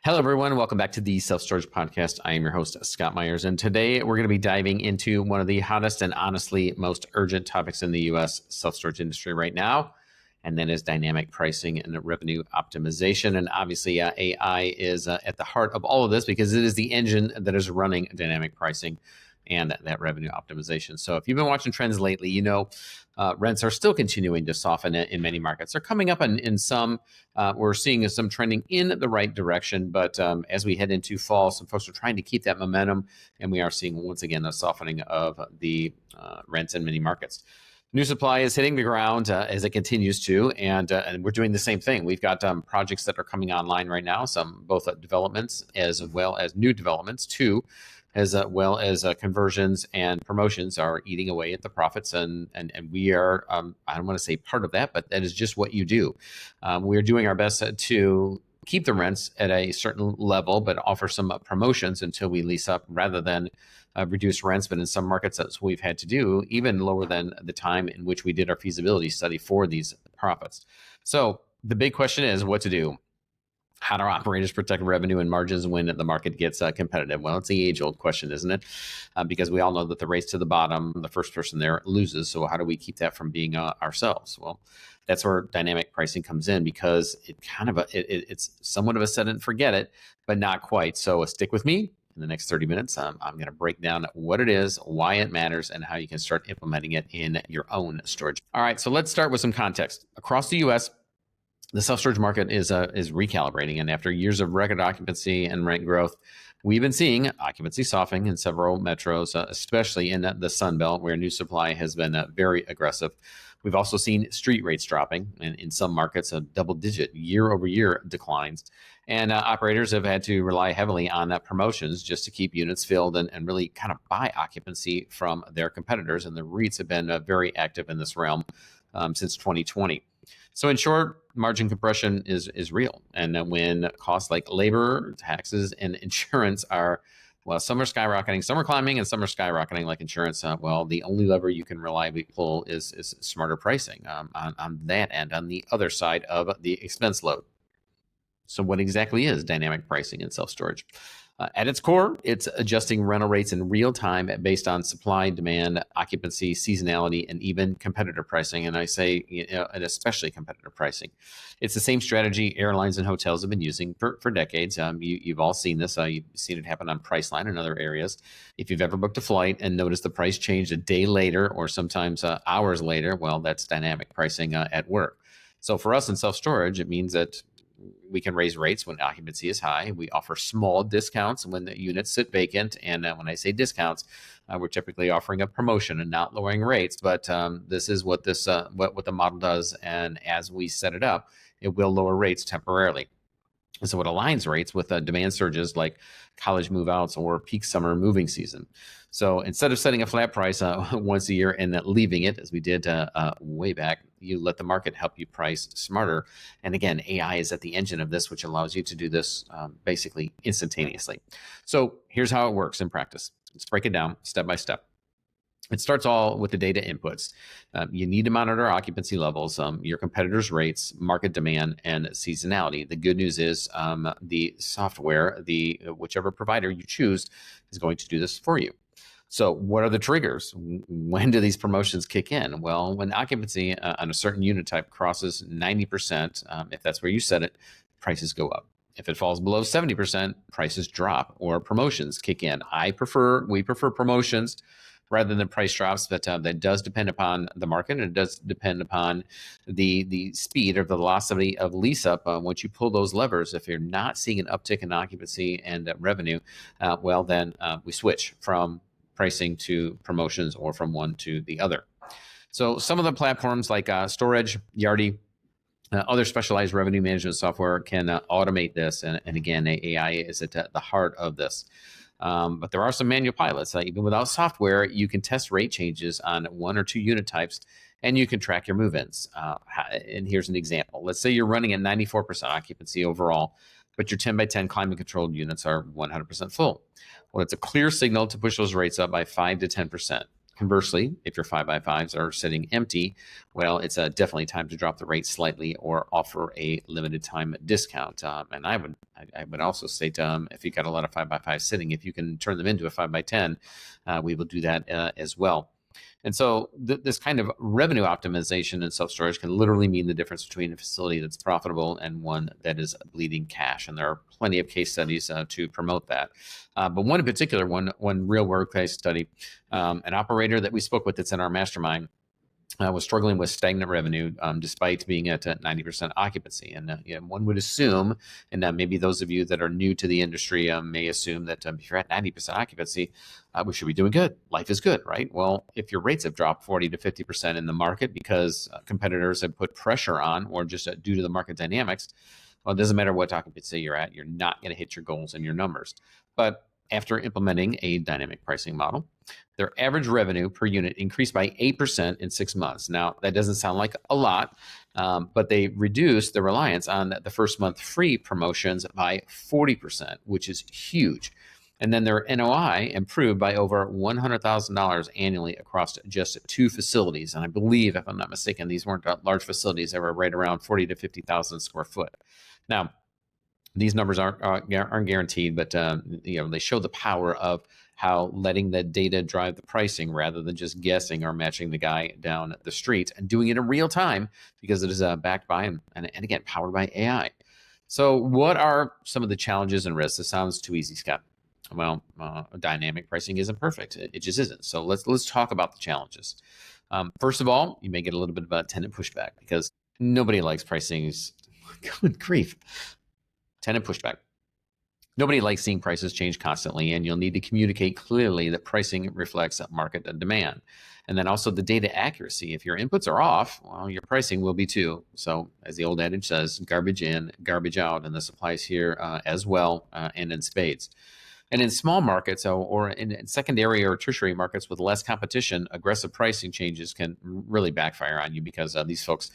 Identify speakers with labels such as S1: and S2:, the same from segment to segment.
S1: Hello, everyone. Welcome back to the Self Storage Podcast. I am your host, Scott Meyers, and today we're going to be diving into one of the hottest and honestly most urgent topics in the U.S. self storage industry right now, and that is dynamic pricing and revenue optimization. And obviously, AI is at the heart of all of this because it is the engine that is running dynamic pricing and that revenue optimization. So if you've been watching trends lately, you know rents are still continuing to soften in many markets. They're coming up in some. We're seeing some trending in the right direction, but as we head into fall, some folks are trying to keep that momentum, and we are seeing once again a softening of the rents in many markets. New supply is hitting the ground as it continues to, and we're doing the same thing. We've got projects that are coming online right now, some both developments as well as new developments too, as well as conversions and promotions are eating away at the profits, and we are I don't want to say part of that, but that is just what you do. We're doing our best to keep the rents at a certain level, but offer some promotions until we lease up, rather than reduce rents. But in some markets, that's what we've had to do, even lower than the time in which we did our feasibility study for these profits. So the big question is what to do. How do operators protect revenue and margins when the market gets competitive? Well, it's the age-old question, isn't it? Because we all know that the race to the bottom, the first person there loses. So how do we keep that from being ourselves? Well, that's where dynamic pricing comes in, because it's somewhat of a set it and forget it, but not quite. So stick with me. In the next 30 minutes, I'm going to break down what it is, why it matters, and how you can start implementing it in your own storage. All right, so let's start with some context. Across the U.S., the self-storage market is recalibrating, and after years of record occupancy and rent growth, we've been seeing occupancy softening in several metros, especially in the Sun Belt, where new supply has been very aggressive. We've also seen street rates dropping, and in some markets, double-digit year-over-year declines. And operators have had to rely heavily on promotions just to keep units filled and really kind of buy occupancy from their competitors. And the REITs have been very active in this realm since 2020. So in short, margin compression is real. And when costs like labor, taxes, and insurance are, well, some are skyrocketing, some are climbing, and some are skyrocketing like insurance. Well, the only lever you can reliably pull is smarter pricing on that end, on the other side of the expense load. So what exactly is dynamic pricing in self-storage? At its core, it's adjusting rental rates in real time based on supply, demand, occupancy, seasonality, and even competitor pricing. And I say, and especially competitor pricing. It's the same strategy airlines and hotels have been using for decades. You've all seen this. You've seen it happen on Priceline and other areas. If you've ever booked a flight and noticed the price changed a day later or sometimes hours later, well, that's dynamic pricing at work. So for us in self-storage, it means that we can raise rates when occupancy is high. We offer small discounts when the units sit vacant. And when I say discounts, we're typically offering a promotion and not lowering rates. But this is what what the model does. And as we set it up, it will lower rates temporarily. And so it aligns rates with demand surges like college move-outs or peak summer moving season. So instead of setting a flat price once a year and then leaving it, as we did way back, you let the market help you price smarter. And again, AI is at the engine of this, which allows you to do this basically instantaneously. So here's how it works in practice. Let's break it down step by step. It starts all with the data inputs. You need to monitor occupancy levels, your competitors' rates, market demand, and seasonality. The good news is the software, whichever provider you choose, is going to do this for you. So what are the triggers? When do these promotions kick in? Well, when occupancy on a certain unit type crosses 90%, if that's where you set it, prices go up. If it falls below 70%, prices drop or promotions kick in. We prefer promotions rather than price drops, but that does depend upon the market, and it does depend upon the speed or the velocity of lease up. Once you pull those levers, if you're not seeing an uptick in occupancy and revenue, well, then we switch from pricing to promotions or from one to the other. So some of the platforms like Storage, Yardi, other specialized revenue management software can automate this. And again, AI is at the heart of this. But there are some manual pilots. Even without software, you can test rate changes on one or two unit types, and you can track your move-ins. And here's an example. Let's say you're running at 94% occupancy overall, but your 10 by 10 climate-controlled units are 100% full. Well, it's a clear signal to push those rates up by 5 to 10%. Conversely, if your 5x5s are sitting empty, well, it's definitely time to drop the rate slightly or offer a limited time discount. And I would also state if you've got a lot of 5x5s sitting, if you can turn them into a 5x10, we will do that as well. And so this kind of revenue optimization in self-storage can literally mean the difference between a facility that's profitable and one that is bleeding cash. And there are plenty of case studies to promote that. But one in particular, one real world case study, an operator that we spoke with that's in our mastermind, was struggling with stagnant revenue despite being at 90% occupancy. And one would assume, and maybe those of you that are new to the industry may assume that if you're at 90% occupancy, we should be doing good. Life is good, right? Well, if your rates have dropped 40 to 50% in the market because competitors have put pressure on, or just due to the market dynamics, well, it doesn't matter what occupancy you're at, you're not going to hit your goals and your numbers. But after implementing a dynamic pricing model, their average revenue per unit increased by 8% in 6 months. Now, that doesn't sound like a lot, but they reduced the reliance on the first month free promotions by 40%, which is huge. And then their NOI improved by over $100,000 annually across just 2 facilities. And I believe, if I'm not mistaken, these weren't large facilities. They were right around 40 to 50,000 square foot. Now, these numbers aren't guaranteed, but they show the power of how letting the data drive the pricing rather than just guessing or matching the guy down the street, and doing it in real time because it is backed by and again powered by AI. So what are some of the challenges and risks? This sounds too easy, Scott. Well, dynamic pricing isn't perfect. It just isn't. So let's talk about the challenges. First of all, you may get a little bit of tenant pushback because nobody likes pricings. Good grief. Tenant pushback. Nobody likes seeing prices change constantly, and you'll need to communicate clearly that pricing reflects market demand. And then also the data accuracy. If your inputs are off, well, your pricing will be too. So as the old adage says, garbage in, garbage out, and this applies here as well, and in spades. And in small markets or in secondary or tertiary markets with less competition, aggressive pricing changes can really backfire on you because these folks,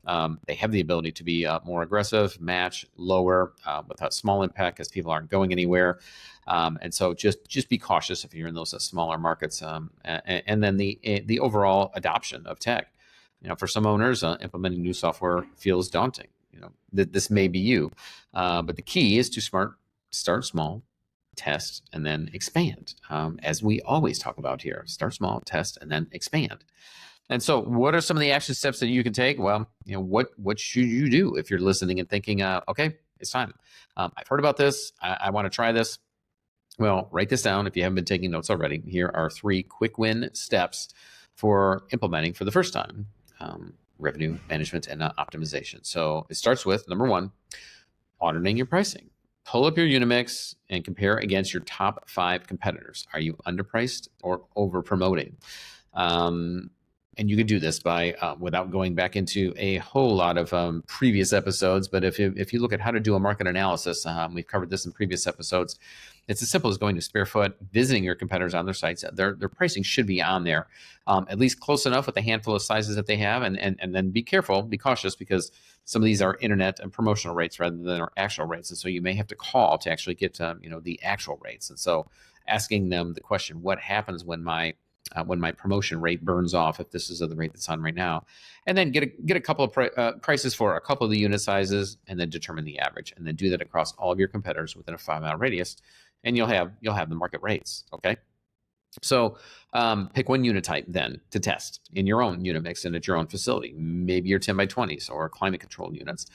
S1: they have the ability to be more aggressive, match, lower, without small impact because people aren't going anywhere. And so just be cautious if you're in those smaller markets. And then the overall adoption of tech. For some owners, implementing new software feels daunting. This may be you, but the key is to start small, test, and then expand, as we always talk about here. Start small, test, and then expand. And so what are some of the action steps that you can take? Well, what should you do if you're listening and thinking, okay, it's time. I've heard about this. I want to try this. Well, write this down if you haven't been taking notes already. Here are 3 quick win steps for implementing for the first time revenue management and optimization. So it starts with number 1, auditing your pricing. Pull up your unit mix and compare against your top 5 competitors. Are you underpriced or over promoting? And you can do this by without going back into a whole lot of previous episodes. But if you look at how to do a market analysis, we've covered this in previous episodes. It's as simple as going to Sparefoot, visiting your competitors on their sites. Their pricing should be on there, at least close enough with a handful of sizes that they have. And then be careful, be cautious, because some of these are internet and promotional rates rather than our actual rates. And so you may have to call to actually get the actual rates. And so asking them the question, what happens when my promotion rate burns off, if this is the rate that's on right now, and then get a couple of prices for a couple of the unit sizes, and then determine the average, and then do that across all of your competitors within a 5-mile radius, and you'll have the market rates. Okay. So pick one unit type then to test in your own unit mix and at your own facility. Maybe your 10 by 20s or climate controlled units.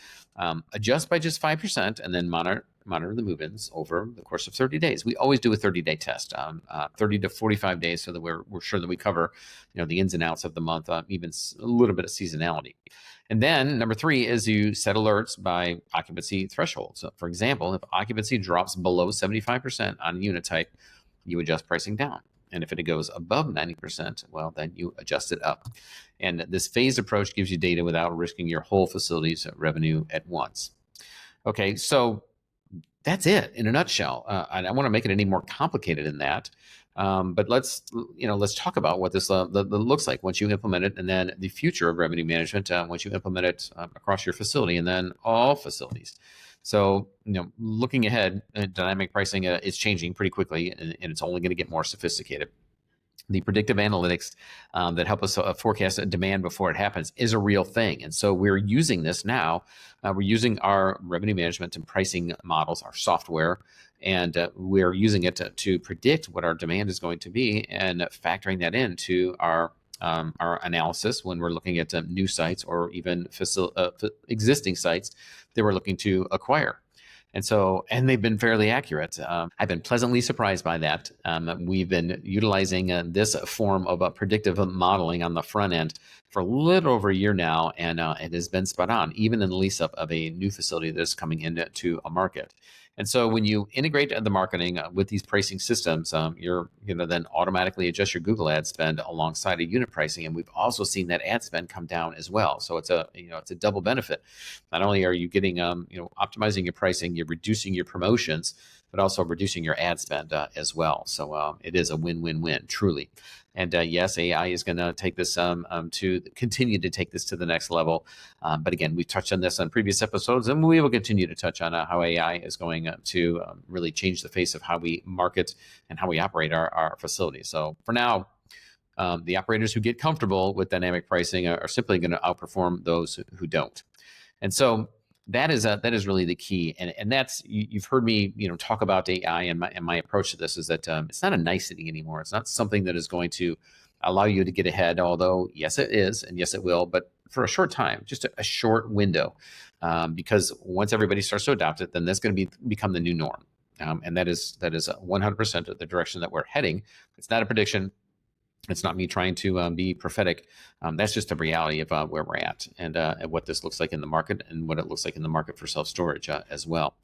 S1: Adjust by just 5% and then monitor the move-ins over the course of 30 days. We always do a 30-day test, 30 to 45 days, so that we're sure that we cover the ins and outs of the month, even a little bit of seasonality. And then number 3 is you set alerts by occupancy threshold. So for example, if occupancy drops below 75% on a unit type, you adjust pricing down. And if it goes above 90%, well, then you adjust it up. And this phased approach gives you data without risking your whole facility's revenue at once. Okay, so that's it in a nutshell. I don't want to make it any more complicated than that. But let's talk about what this looks like once you implement it, and then the future of revenue management once you implement it across your facility, and then all facilities. So, looking ahead, dynamic pricing is changing pretty quickly, and it's only going to get more sophisticated. The predictive analytics that help us forecast a demand before it happens is a real thing. And so we're using this now. We're using our revenue management and pricing models, our software, and we're using it to predict what our demand is going to be and factoring that into our analysis when we're looking at new sites or even existing sites that we're looking to acquire. And they've been fairly accurate. I've been pleasantly surprised by that. We've been utilizing this form of predictive modeling on the front end for a little over a year now, and it has been spot on, even in the lease up of a new facility that's coming into a market. And so when you integrate the marketing with these pricing systems, you're going to then automatically adjust your Google ad spend alongside a unit pricing. And we've also seen that ad spend come down as well. So it's a double benefit. Not only are you getting optimizing your pricing, you're reducing your promotions, but also reducing your ad spend as well. So it is a win-win-win, truly. And yes, AI is going to take this to continue to take this to the next level. But again, we've touched on this on previous episodes, and we will continue to touch on how AI is going to really change the face of how we market and how we operate our facilities. So for now, the operators who get comfortable with dynamic pricing are simply going to outperform those who don't. And so that is really the key. And that's, you've heard me talk about AI, and my approach to this is that it's not a nicety anymore. It's not something that is going to allow you to get ahead, although yes it is, and yes it will, but for a short time, just a short window, because once everybody starts to adopt it, then that's going to become the new norm. And that is 100% the direction that we're heading. It's not a prediction. It's not me trying to be prophetic. That's just the reality of where we're at and what this looks like in the market and what it looks like in the market for self-storage as well.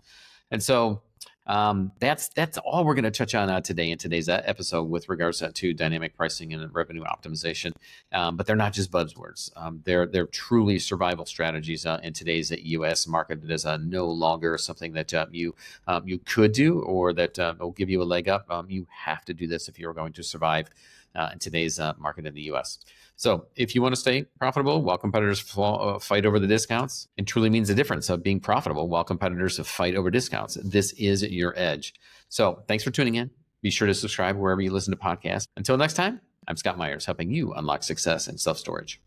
S1: And so that's all we're going to touch on today in today's episode with regards to dynamic pricing and revenue optimization. But they're not just buzzwords. They're truly survival strategies in today's U.S. market. It is no longer something that you could do or that will give you a leg up. You have to do this if you're going to survive in today's market in the U.S. So if you want to stay profitable while competitors fight over the discounts, it truly means the difference of being profitable while competitors fight over discounts. This is your edge. So thanks for tuning in. Be sure to subscribe wherever you listen to podcasts. Until next time, I'm Scott Meyers, helping you unlock success in self-storage.